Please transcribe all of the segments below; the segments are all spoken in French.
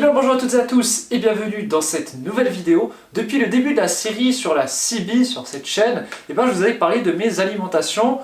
bien bonjour à toutes et à tous et bienvenue dans cette nouvelle vidéo. Depuis le début de la série sur la CB, sur cette chaîne, je vous avais parlé de mes alimentations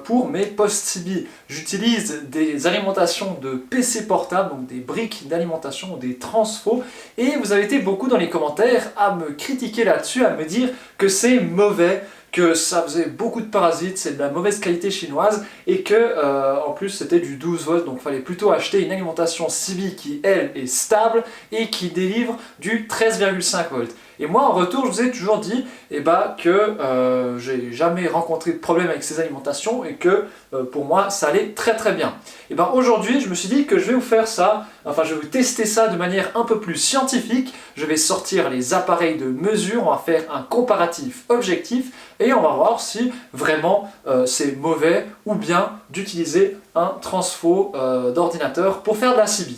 pour mes post-CB. J'utilise des alimentations de PC portable, donc des briques d'alimentation, des transfos, et vous avez été beaucoup dans les commentaires à me critiquer là-dessus, à me dire que c'est mauvais, que ça faisait beaucoup de parasites, c'est de la mauvaise qualité chinoise et que en plus c'était du 12 volts, donc il fallait plutôt acheter une alimentation CB qui elle est stable et qui délivre du 13,5 volts. Et moi en retour je vous ai toujours dit que j'ai jamais rencontré de problème avec ces alimentations et que pour moi ça allait très très bien. Et aujourd'hui je me suis dit que je vais vous faire ça, je vais vous tester ça de manière un peu plus scientifique. Je vais sortir les appareils de mesure, on va faire un comparatif objectif et on va voir si vraiment c'est mauvais ou bien d'utiliser un transfo d'ordinateur pour faire de la CB.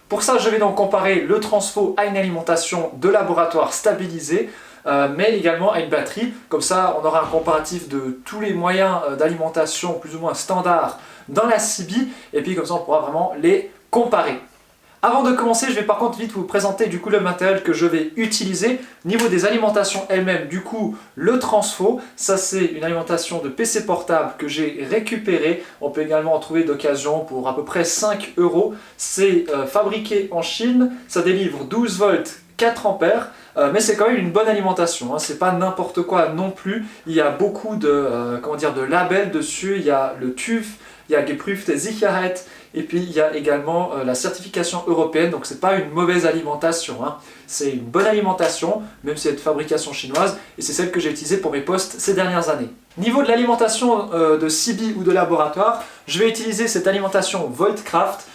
Pour ça, je vais donc comparer le transfo à une alimentation de laboratoire stabilisée, mais également à une batterie. Comme ça, on aura un comparatif de tous les moyens d'alimentation plus ou moins standards dans la CB, et puis comme ça, on pourra vraiment les comparer. Avant de commencer, je vais par contre vite vous présenter du coup le matériel que je vais utiliser. Niveau des alimentations elles-mêmes, du coup, le transfo, ça c'est une alimentation de PC portable que j'ai récupérée. On peut également en trouver d'occasion pour à peu près 5 €. C'est fabriqué en Chine, ça délivre 12 volts, 4 ampères. Mais c'est quand même une bonne alimentation, hein. C'est pas n'importe quoi non plus. Il y a beaucoup de labels dessus, il y a le TÜV, il y a Geprüfte Sicherheit, et puis il y a également la certification européenne, donc c'est pas une mauvaise alimentation, hein. C'est une bonne alimentation, même si c'est de fabrication chinoise, et c'est celle que j'ai utilisée pour mes postes ces dernières années. Niveau de l'alimentation de CB ou de laboratoire, je vais utiliser cette alimentation Voltcraft,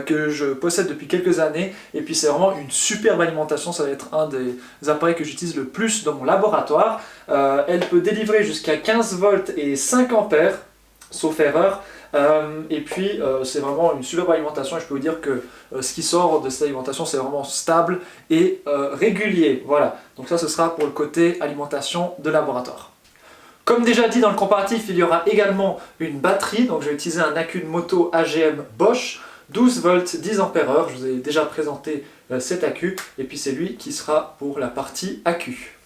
que je possède depuis quelques années, et puis c'est vraiment une superbe alimentation. Ça va être un des appareils que j'utilise le plus dans mon laboratoire. Elle peut délivrer jusqu'à 15 volts et 5 ampères, sauf erreur. Et puis c'est vraiment une superbe alimentation et je peux vous dire que ce qui sort de cette alimentation c'est vraiment stable et régulier. Voilà, donc ça ce sera pour le côté alimentation de laboratoire. Comme déjà dit dans le comparatif, il y aura également une batterie, donc je vais utiliser un accu de moto AGM Bosch, 12 volts, 10 ampères-heure, je vous ai déjà présenté cet accu, et puis c'est lui qui sera pour la partie accu.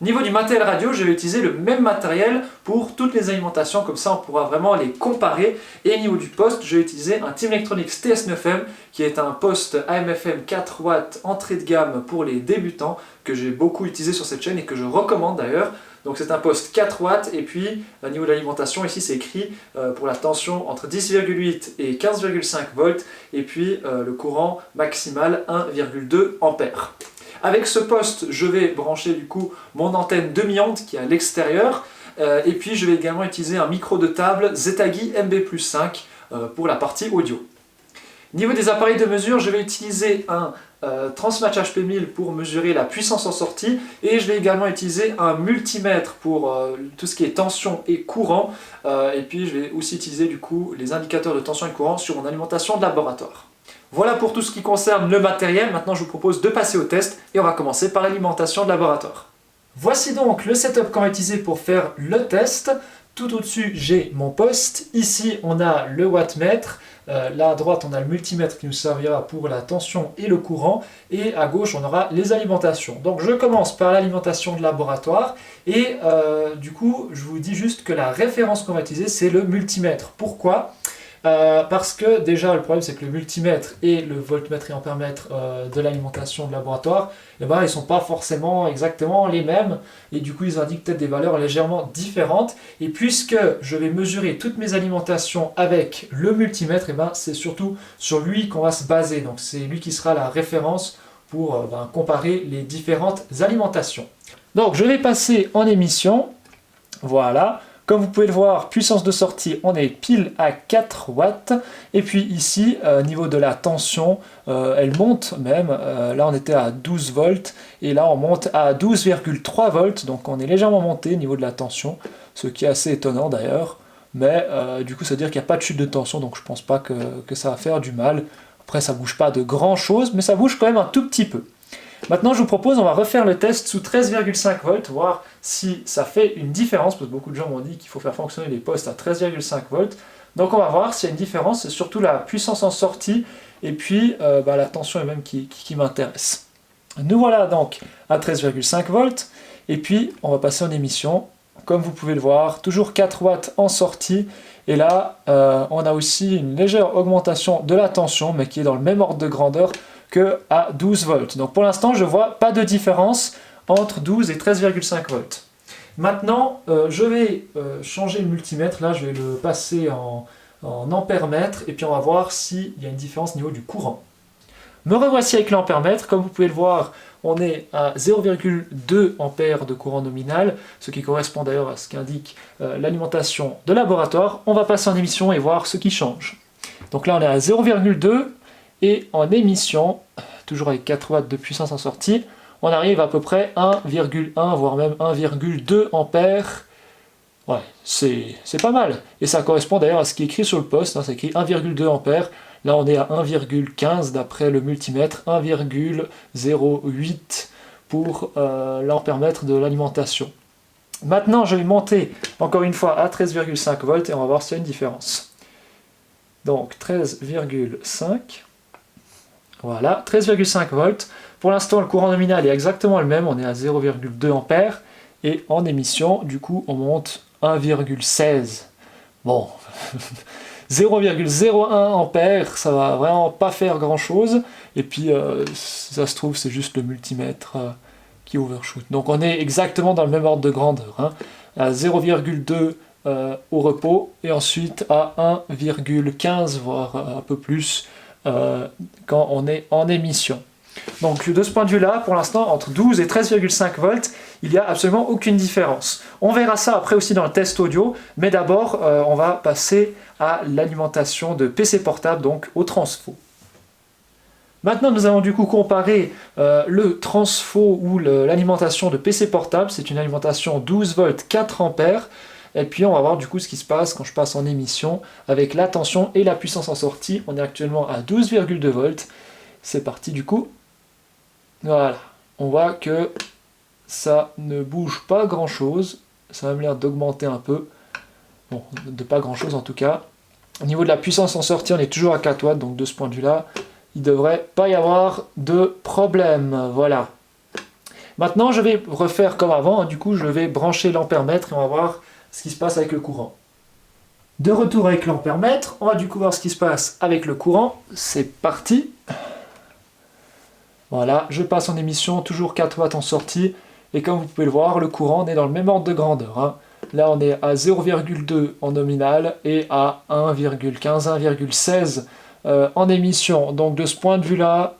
Niveau du matériel radio, je vais utiliser le même matériel pour toutes les alimentations, comme ça on pourra vraiment les comparer. Et au niveau du poste, je vais utiliser un Team Electronics TS9M, qui est un poste AM/FM 4 watts entrée de gamme pour les débutants, que j'ai beaucoup utilisé sur cette chaîne et que je recommande d'ailleurs. Donc c'est un poste 4 watts et puis au niveau de l'alimentation, ici c'est écrit pour la tension entre 10,8 et 15,5 volts et puis le courant maximal 1,2 ampères. Avec ce poste, je vais brancher du coup mon antenne demi-onde qui est à l'extérieur et puis je vais également utiliser un micro de table Zetagi MB+5 pour la partie audio. Niveau des appareils de mesure, je vais utiliser un Transmatch HP1000 pour mesurer la puissance en sortie et je vais également utiliser un multimètre pour tout ce qui est tension et courant et puis je vais aussi utiliser du coup les indicateurs de tension et de courant sur mon alimentation de laboratoire. Voilà pour tout ce qui concerne le matériel. Maintenant je vous propose de passer au test et on va commencer par l'alimentation de laboratoire. Voici donc le setup qu'on va utiliser pour faire le test. Tout au-dessus, j'ai mon poste. Ici, on a le wattmètre. Là à droite, on a le multimètre qui nous servira pour la tension et le courant. Et à gauche, on aura les alimentations. Donc je commence par l'alimentation de laboratoire. Et du coup, je vous dis juste que la référence qu'on va utiliser, c'est le multimètre. Pourquoi ? Parce que déjà le problème c'est que le multimètre et le voltmètre et ampèremètre de l'alimentation de laboratoire, ils ne sont pas forcément exactement les mêmes et du coup ils indiquent peut-être des valeurs légèrement différentes. Et puisque je vais mesurer toutes mes alimentations avec le multimètre, c'est surtout sur lui qu'on va se baser. Donc c'est lui qui sera la référence pour comparer les différentes alimentations. Donc je vais passer en émission, voilà. Comme vous pouvez le voir, puissance de sortie, on est pile à 4 watts. Et puis ici, niveau de la tension, elle monte même. Là, on était à 12 volts. Et là, on monte à 12,3 volts. Donc, on est légèrement monté au niveau de la tension. Ce qui est assez étonnant d'ailleurs. Mais du coup, ça veut dire qu'il n'y a pas de chute de tension. Donc, je ne pense pas que ça va faire du mal. Après, ça ne bouge pas de grand chose. Mais ça bouge quand même un tout petit peu. Maintenant, je vous propose, on va refaire le test sous 13,5 volts, voir si ça fait une différence, parce que beaucoup de gens m'ont dit qu'il faut faire fonctionner les postes à 13,5 volts. Donc on va voir s'il y a une différence, c'est surtout la puissance en sortie et puis la tension est même qui m'intéresse. Nous voilà donc à 13,5 volts, et puis on va passer en émission. Comme vous pouvez le voir, toujours 4 watts en sortie, et là on a aussi une légère augmentation de la tension, mais qui est dans le même ordre de grandeur que à 12 volts. Donc pour l'instant je vois pas de différence entre 12 et 13,5 volts. Maintenant je vais changer le multimètre, là je vais le passer en ampères-mètres, et puis on va voir s'il y a une différence au niveau du courant. Me revoici avec l'ampère-mètre. Comme vous pouvez le voir, on est à 0,2 ampères de courant nominal, ce qui correspond d'ailleurs à ce qu'indique l'alimentation de laboratoire. On va passer en émission et voir ce qui change. Donc là on est à 0,2, et en émission, toujours avec 4 watts de puissance en sortie, on arrive à peu près 1,1 voire même 1,2 ampères. Ouais, c'est pas mal. Et ça correspond d'ailleurs à ce qui est écrit sur le poste, hein, c'est écrit 1,2 ampères. Là on est à 1,15 d'après le multimètre, 1,08 pour l'ampère-mètre de l'alimentation. Maintenant je vais monter encore une fois à 13,5 volts et on va voir s'il y a une différence. Donc 13,5, voilà, 13,5 volts. Pour l'instant le courant nominal est exactement le même, on est à 0,2 ampères, et en émission du coup on monte 1,16. Bon, 0,01 ampères, ça va vraiment pas faire grand chose, et puis si ça se trouve c'est juste le multimètre qui overshoot. Donc on est exactement dans le même ordre de grandeur, hein, à 0,2 au repos, et ensuite à 1,15 voire un peu plus quand on est en émission. Donc de ce point de vue-là, pour l'instant, entre 12 et 13,5 volts, il n'y a absolument aucune différence. On verra ça après aussi dans le test audio, mais d'abord, on va passer à l'alimentation de PC portable, donc au transfo. Maintenant, nous allons du coup comparer le transfo ou l'alimentation de PC portable. C'est une alimentation 12 volts 4 ampères. Et puis on va voir du coup ce qui se passe quand je passe en émission avec la tension et la puissance en sortie. On est actuellement à 12,2 volts. C'est parti du coup. Voilà, on voit que ça ne bouge pas grand chose, ça a même l'air d'augmenter un peu, bon, de pas grand chose en tout cas. Au niveau de la puissance en sortie, on est toujours à 4 watts, donc de ce point de vue là, il ne devrait pas y avoir de problème, voilà. Maintenant je vais refaire comme avant, hein, du coup je vais brancher l'ampère-mètre et on va voir ce qui se passe avec le courant. De retour avec l'ampère-mètre, on va du coup voir ce qui se passe avec le courant, c'est parti. Voilà, je passe en émission, toujours 4 watts en sortie, et comme vous pouvez le voir, le courant est dans le même ordre de grandeur, hein. Là on est à 0,2 en nominal et à 1,15, 1,16 en émission. Donc de ce point de vue-là,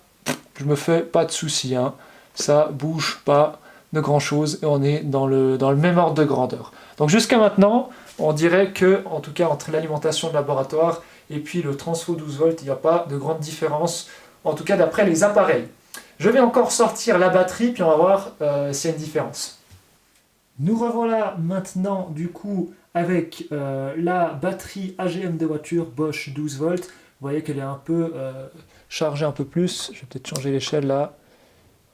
je me fais pas de soucis, hein. Ça bouge pas de grand chose et on est dans le même ordre de grandeur. Donc jusqu'à maintenant, on dirait que, en tout cas entre l'alimentation de laboratoire et puis le transfo 12 volts, il n'y a pas de grande différence, en tout cas d'après les appareils. Je vais encore sortir la batterie, puis on va voir s'il y a une différence. Nous revoilà maintenant du coup avec la batterie AGM de voiture Bosch 12 volts. Vous voyez qu'elle est un peu chargée un peu plus. Je vais peut-être changer l'échelle là.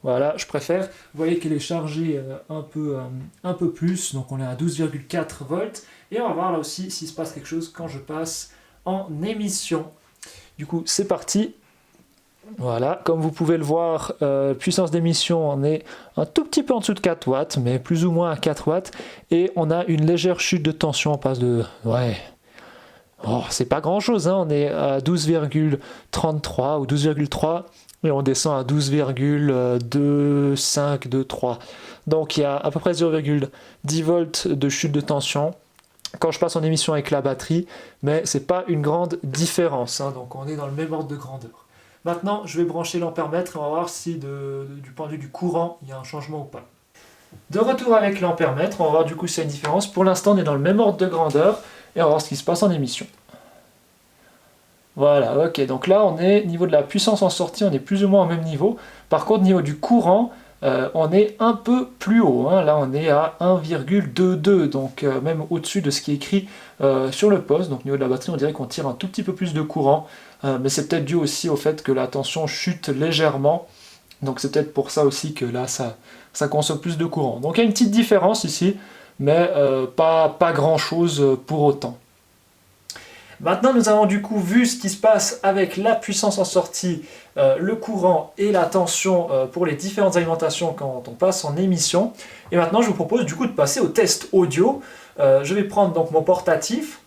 Voilà, je préfère. Vous voyez qu'elle est chargée un peu plus. Donc on est à 12,4 volts. Et on va voir là aussi s'il se passe quelque chose quand je passe en émission. Du coup, c'est parti. Voilà, comme vous pouvez le voir, puissance d'émission, on est un tout petit peu en dessous de 4 watts, mais plus ou moins à 4 watts. Et on a une légère chute de tension, on passe de... Ouais, oh, c'est pas grand chose, hein, on est à 12,33 ou 12,3 et on descend à 12,25, 23. Donc il y a à peu près 0,10 volts de chute de tension quand je passe en émission avec la batterie, mais c'est pas une grande différence, hein, donc on est dans le même ordre de grandeur. Maintenant, je vais brancher l'ampère-mètre et on va voir si du point de vue du courant, il y a un changement ou pas. De retour avec l'ampère-mètre, on va voir du coup s'il y a une différence. Pour l'instant, on est dans le même ordre de grandeur et on va voir ce qui se passe en émission. Voilà, ok, donc là, on est, niveau de la puissance en sortie, on est plus ou moins au même niveau. Par contre, niveau du courant, on est un peu plus haut, hein. Là on est à 1,22, donc même au-dessus de ce qui est écrit sur le poste. Donc au niveau de la batterie, on dirait qu'on tire un tout petit peu plus de courant, mais c'est peut-être dû aussi au fait que la tension chute légèrement, donc c'est peut-être pour ça aussi que là ça consomme plus de courant. Donc il y a une petite différence ici, mais pas grand chose pour autant. Maintenant, nous avons du coup vu ce qui se passe avec la puissance en sortie, le courant et la tension pour les différentes alimentations quand on passe en émission. Et maintenant, je vous propose du coup de passer au test audio. Je vais prendre donc mon portatif,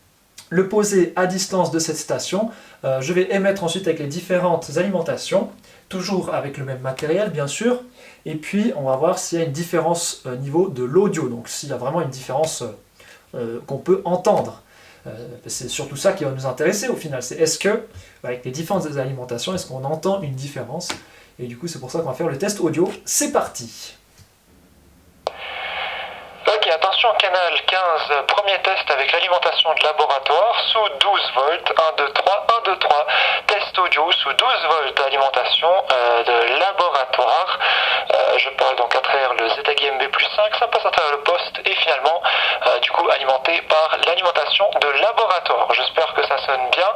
le poser à distance de cette station. Je vais émettre ensuite avec les différentes alimentations, toujours avec le même matériel bien sûr. Et puis, on va voir s'il y a une différence au niveau de l'audio, donc s'il y a vraiment une différence qu'on peut entendre. C'est surtout ça qui va nous intéresser au final, c'est est-ce que, avec les différentes alimentations, est-ce qu'on entend une différence? Et du coup, c'est pour ça qu'on va faire le test audio. C'est parti! Ok, attention, canal 15, premier test avec l'alimentation de laboratoire sous 12 volts, 1, 2, 3, 1, 2, 3, test audio sous 12 volts d'alimentation de laboratoire. Je parle donc à travers le ZAGMB+5, ça passe à travers le poste et finalement, du coup, alimenté par l'alimentation de laboratoire. J'espère que ça sonne bien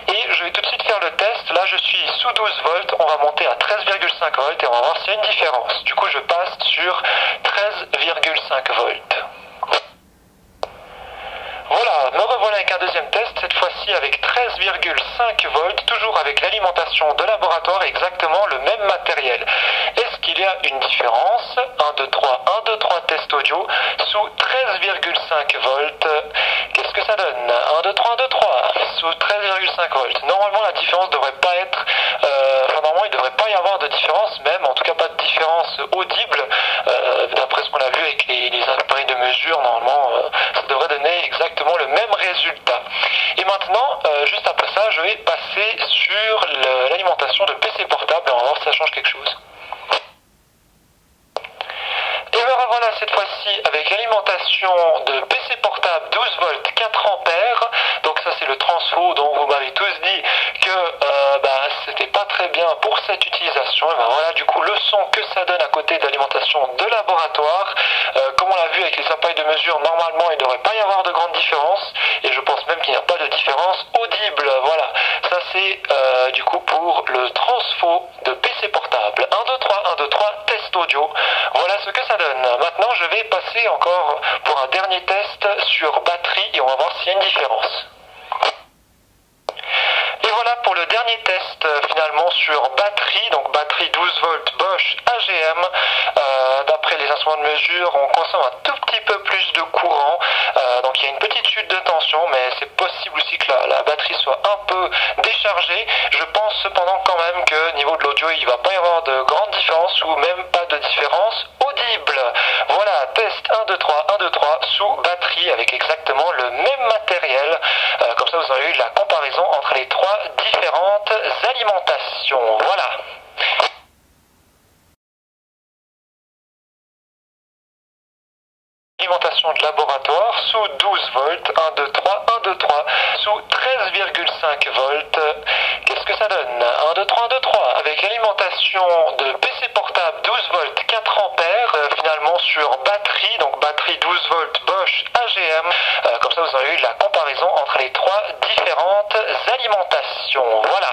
et je vais tout de suite faire le test. Là, je suis sous 12 volts, on va monter à 13,5 volts et on va voir s'il y a une différence. Du coup, je passe sur 13,5 volts. Voilà, me revoilà avec un deuxième test, cette fois-ci avec 13,5 volts, toujours avec l'alimentation de laboratoire et exactement le même matériel. Est-ce qu'il y a une différence? 1, 2, 3, 1, 2, 3, test audio, sous 13,5 volts. Qu'est-ce que ça donne? 1, 2, 3, 1, 2, 3, sous 13,5 volts. Normalement, la différence ne devrait pas être... normalement, il ne devrait pas y avoir de différence, même, en tout cas pas de différence audible. D'après ce qu'on a vu avec les appareils de mesure, normalement, ça devrait donner exactement le même résultat. Et maintenant, juste après ça, je vais passer sur l'alimentation de PC portable et on va voir si ça change quelque chose. Et me revoilà cette fois-ci avec l'alimentation de PC portable 12 volts 4 ampères. Donc ça c'est le transfo dont vous m'avez tous dit que c'était pas très bien pour cette utilisation. Et ben voilà du coup le son que ça donne à côté de l'alimentation de laboratoire. Comme on l'a vu avec les appareils de mesure, normalement il ne devrait pas y avoir de grande différence. Et je pense même qu'il n'y a pas de différence audible. Voilà, ça c'est du coup pour le transfo de PC portable. 1, 2, 3, 1, 2, 3, test audio. Voilà ce que ça donne. Maintenant, je vais passer encore pour un dernier test sur batterie et on va voir s'il y a une différence. Et voilà pour le dernier test finalement sur batterie, donc batterie 12 volts Bosch AGM. D'après les instruments de mesure, on consomme un tout petit peu plus de courant, donc il y a une petite chute de tension, mais c'est possible aussi que la batterie soit un peu déchargée. Je pense cependant quand même que niveau de l'audio, il ne va pas y avoir de grande différence ou même pas de différence audible. Voilà, test 1, 2, 3, 1, 2, 3 sous batterie avec exactement le même matériel. Comme ça, vous aurez eu la comparaison entre les trois différentes alimentations. Voilà. Alimentation de laboratoire sous 12 volts, 1, 2, 3, 1, 2, 3, sous 13,5 volts. Qu'est-ce que ça donne? 1, 2, 3, 1, 2, 3, avec l'alimentation de PC portable 12 volts 4 ampères, finalement sur batterie, donc batterie 12 volts Bosch AGM. Comme ça, vous aurez eu la comparaison entre les trois différentes alimentations. Voilà.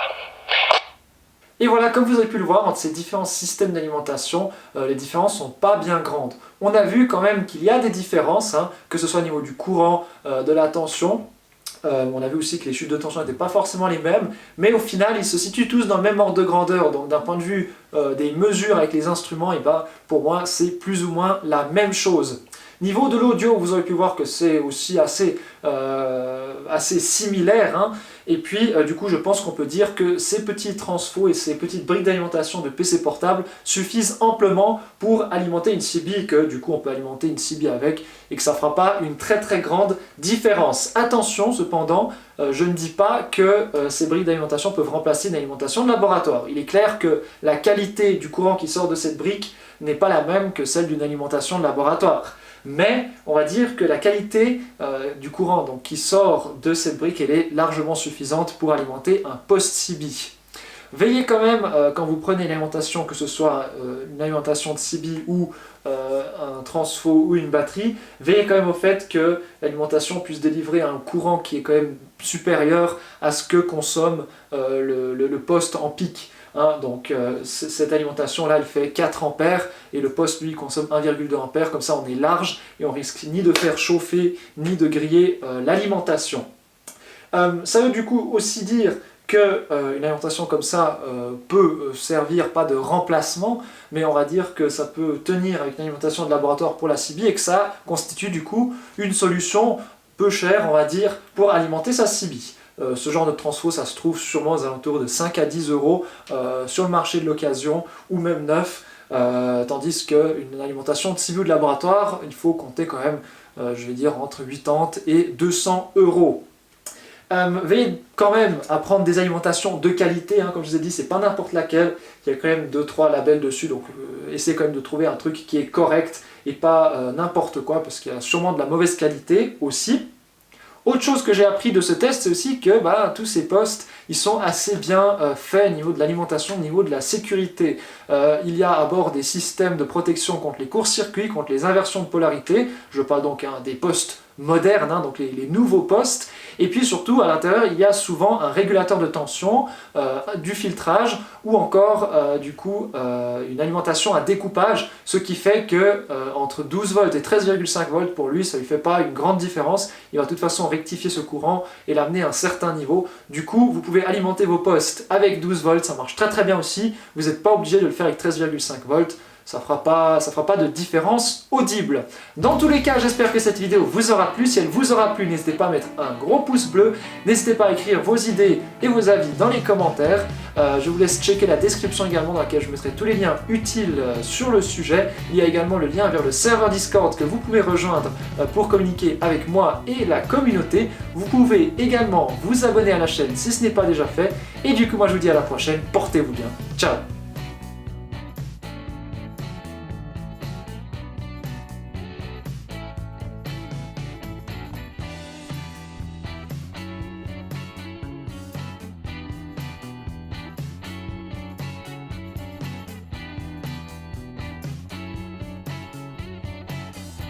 Et voilà, comme vous avez pu le voir, entre ces différents systèmes d'alimentation, les différences sont pas bien grandes. On a vu quand même qu'il y a des différences, hein, que ce soit au niveau du courant, de la tension. On a vu aussi que les chutes de tension n'étaient pas forcément les mêmes, mais au final, ils se situent tous dans le même ordre de grandeur. Donc d'un point de vue des mesures avec les instruments, et ben, pour moi, c'est plus ou moins la même chose. Niveau de l'audio, vous aurez pu voir que c'est aussi assez similaire, hein. Et puis du coup je pense qu'on peut dire que ces petits transfos et ces petites briques d'alimentation de PC portable suffisent amplement pour alimenter une CB, que du coup on peut alimenter une CB avec et que ça ne fera pas une très très grande différence. Attention cependant, je ne dis pas que ces briques d'alimentation peuvent remplacer une alimentation de laboratoire. Il est clair que la qualité du courant qui sort de cette brique n'est pas la même que celle d'une alimentation de laboratoire. Mais on va dire que la qualité du courant donc, qui sort de cette brique, elle est largement suffisante pour alimenter un post-CB. Veillez quand même, quand vous prenez une alimentation, que ce soit une alimentation de CB ou un transfo ou une batterie, veillez quand même au fait que l'alimentation puisse délivrer un courant qui est quand même supérieur à ce que consomme le poste en pic. Hein, donc cette alimentation là elle fait 4 ampères et le poste lui consomme 1,2 ampères, comme ça on est large et on risque ni de faire chauffer ni de griller l'alimentation. Ça veut du coup aussi dire que une alimentation comme ça peut servir pas de remplacement, mais on va dire que ça peut tenir avec une alimentation de laboratoire pour la CB et que ça constitue du coup une solution peu chère, on va dire, pour alimenter sa CB. Ce genre de transfo, ça se trouve sûrement aux alentours de 5 à 10 euros sur le marché de l'occasion ou même neuf, tandis qu'une alimentation de CB ou de laboratoire, il faut compter quand même, je vais dire, entre 80 et 200 euros. Veillez quand même à prendre des alimentations de qualité, hein, comme je vous ai dit, c'est pas n'importe laquelle, il y a quand même 2-3 labels dessus, donc essayez quand même de trouver un truc qui est correct et pas n'importe quoi, parce qu'il y a sûrement de la mauvaise qualité aussi. Autre chose que j'ai appris de ce test, c'est aussi que tous ces postes, ils sont assez bien faits au niveau de l'alimentation, au niveau de la sécurité. Il y a à bord des systèmes de protection contre les courts-circuits, contre les inversions de polarité. Je parle donc des postes modernes, hein, donc les nouveaux postes. Et puis surtout, à l'intérieur, il y a souvent un régulateur de tension, du filtrage ou encore une alimentation à découpage, ce qui fait que entre 12 volts et 13,5 volts, pour lui, ça ne lui fait pas une grande différence. Il va de toute façon rectifier ce courant et l'amener à un certain niveau. Du coup, vous pouvez alimenter vos postes avec 12 volts, ça marche très très bien aussi. Vous n'êtes pas obligé de le faire avec 13,5 volts. Ça fera pas de différence audible. Dans tous les cas, j'espère que cette vidéo vous aura plu. Si elle vous aura plu, n'hésitez pas à mettre un gros pouce bleu. N'hésitez pas à écrire vos idées et vos avis dans les commentaires. Je vous laisse checker la description également dans laquelle je mettrai tous les liens utiles sur le sujet. Il y a également le lien vers le serveur Discord que vous pouvez rejoindre pour communiquer avec moi et la communauté. Vous pouvez également vous abonner à la chaîne si ce n'est pas déjà fait. Et du coup, moi je vous dis à la prochaine. Portez-vous bien. Ciao!